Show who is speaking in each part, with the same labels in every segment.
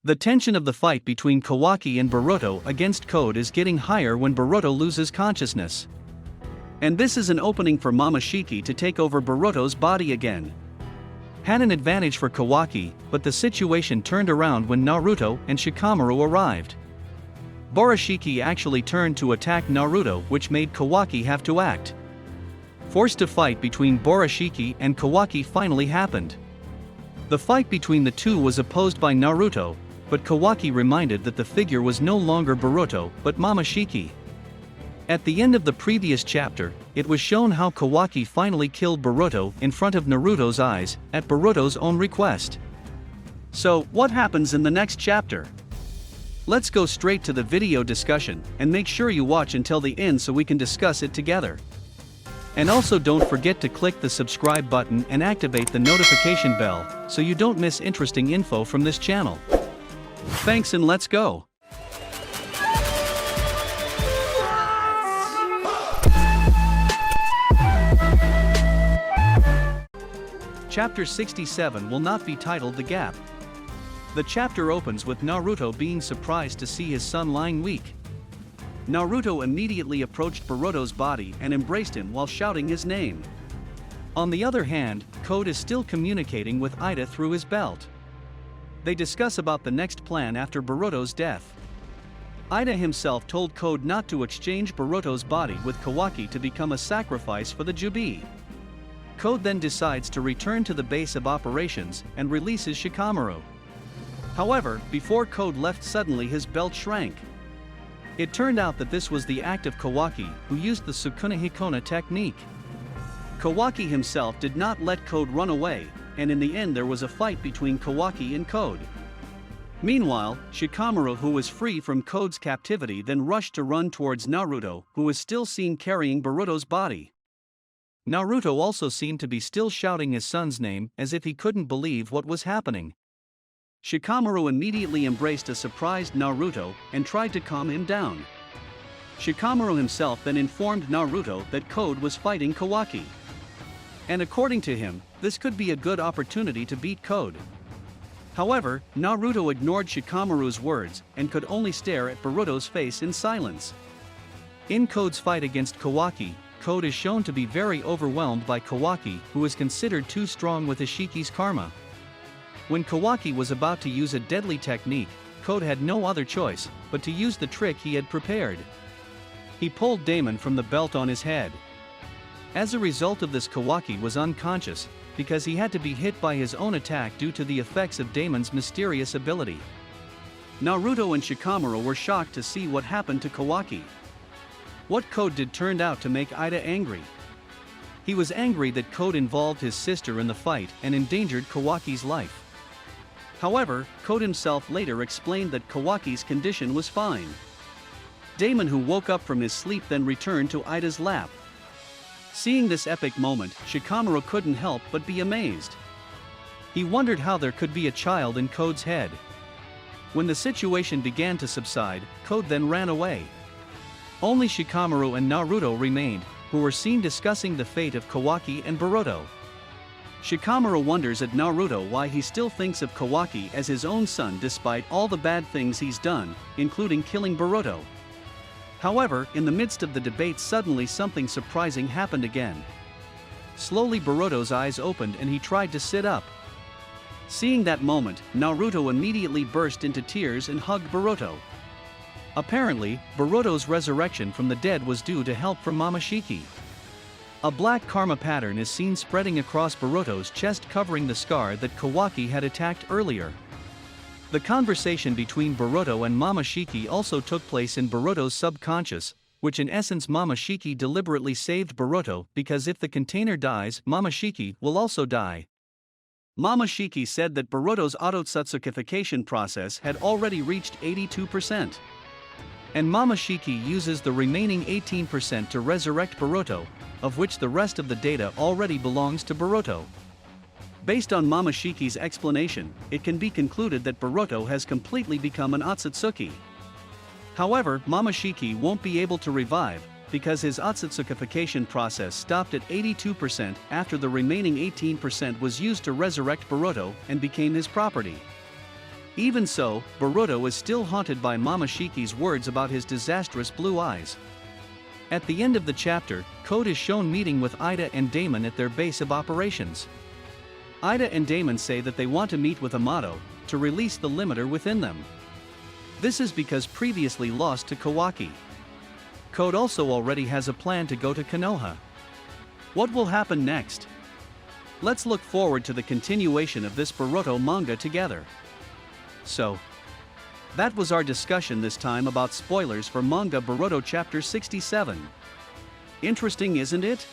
Speaker 1: The tension of the fight between Kawaki and Boruto against Code is getting higher when Boruto loses consciousness. And this is an opening for Momoshiki to take over Boruto's body again. Had an advantage for Kawaki, but the situation turned around when Naruto and Shikamaru arrived. Momoshiki actually turned to attack Naruto, which made Kawaki have to act. Forced to fight between Momoshiki and Kawaki finally happened. The fight between the two was opposed by Naruto, but Kawaki reminded that the figure was no longer Boruto but Momoshiki. At the end of the previous chapter, it was shown how Kawaki finally killed Boruto in front of Naruto's eyes, at Boruto's own request. So, what happens in the next chapter? Let's go straight to the video discussion, and make sure you watch until the end so we can discuss it together. And also don't forget to click the subscribe button and activate the notification bell, so you don't miss interesting info from this channel. Thanks and let's go! Chapter 67 will not be titled The Gap. The chapter opens with Naruto being surprised to see his son lying weak. Naruto immediately approached Boruto's body and embraced him while shouting his name. On the other hand, Code is still communicating with Ida through his belt. They discuss about the next plan after Boruto's death. Ida himself told Code not to exchange Boruto's body with Kawaki to become a sacrifice for the Jubi. Code then decides to return to the base of operations and releases Shikamaru. However, before Code left, suddenly his belt shrank. It turned out that this was the act of Kawaki, who used the Sukuna Hikona technique. Kawaki himself did not let Code run away, and in the end there was a fight between Kawaki and Code. Meanwhile, Shikamaru, who was free from Code's captivity, then rushed to run towards Naruto, who was still seen carrying Boruto's body. Naruto also seemed to be still shouting his son's name, as if he couldn't believe what was happening. Shikamaru immediately embraced a surprised Naruto and tried to calm him down. Shikamaru himself then informed Naruto that Code was fighting Kawaki. And according to him, this could be a good opportunity to beat Code. However, Naruto ignored Shikamaru's words and could only stare at Boruto's face in silence. In Code's fight against Kawaki, Code is shown to be very overwhelmed by Kawaki, who is considered too strong with Ishiki's karma. When Kawaki was about to use a deadly technique, Code had no other choice but to use the trick he had prepared. He pulled Daemon from the belt on his head. As a result of this, Kawaki was unconscious, because he had to be hit by his own attack due to the effects of Daemon's mysterious ability. Naruto and Shikamaru were shocked to see what happened to Kawaki. What Code did turned out to make Ida angry. He was angry that Code involved his sister in the fight and endangered Kawaki's life. However, Code himself later explained that Kawaki's condition was fine. Daemon, who woke up from his sleep, then returned to Ida's lap. Seeing this epic moment, Shikamaru couldn't help but be amazed. He wondered how there could be a child in Code's head. When the situation began to subside, Code then ran away. Only Shikamaru and Naruto remained, who were seen discussing the fate of Kawaki and Boruto. Shikamaru wonders at Naruto why he still thinks of Kawaki as his own son despite all the bad things he's done, including killing Boruto. However, in the midst of the debate, suddenly something surprising happened again. Slowly Boruto's eyes opened and he tried to sit up. Seeing that moment, Naruto immediately burst into tears and hugged Boruto. Apparently, Boruto's resurrection from the dead was due to help from Momoshiki. A black karma pattern is seen spreading across Boruto's chest, covering the scar that Kawaki had attacked earlier. The conversation between Boruto and Momoshiki also took place in Boruto's subconscious, which in essence Momoshiki deliberately saved Boruto because if the container dies, Momoshiki will also die. Momoshiki said that Boruto's Otsutsukification process had already reached 82%. And Momoshiki uses the remaining 18% to resurrect Boruto, of which the rest of the data already belongs to Boruto. Based on Momoshiki's explanation, it can be concluded that Boruto has completely become an Otsutsuki. However, Momoshiki won't be able to revive, because his Otsutsukification process stopped at 82% after the remaining 18% was used to resurrect Boruto and became his property. Even so, Boruto is still haunted by Momoshiki's words about his disastrous blue eyes. At the end of the chapter, Code is shown meeting with Ida and Damon at their base of operations. Ida and Damon say that they want to meet with Amato to release the limiter within them. This is because previously lost to Kawaki. Code also already has a plan to go to Konoha. What will happen next? Let's look forward to the continuation of this Boruto manga together. So, that was our discussion this time about spoilers for manga Boruto Chapter 67. Interesting, isn't it?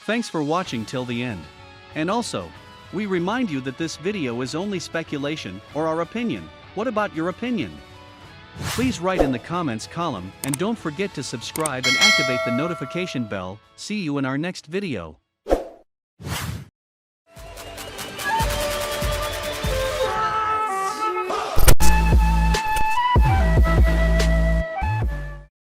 Speaker 1: Thanks for watching till the end. And also, we remind you that this video is only speculation or our opinion. What about your opinion? Please write in the comments column and don't forget to subscribe and activate the notification bell. See you in our next video.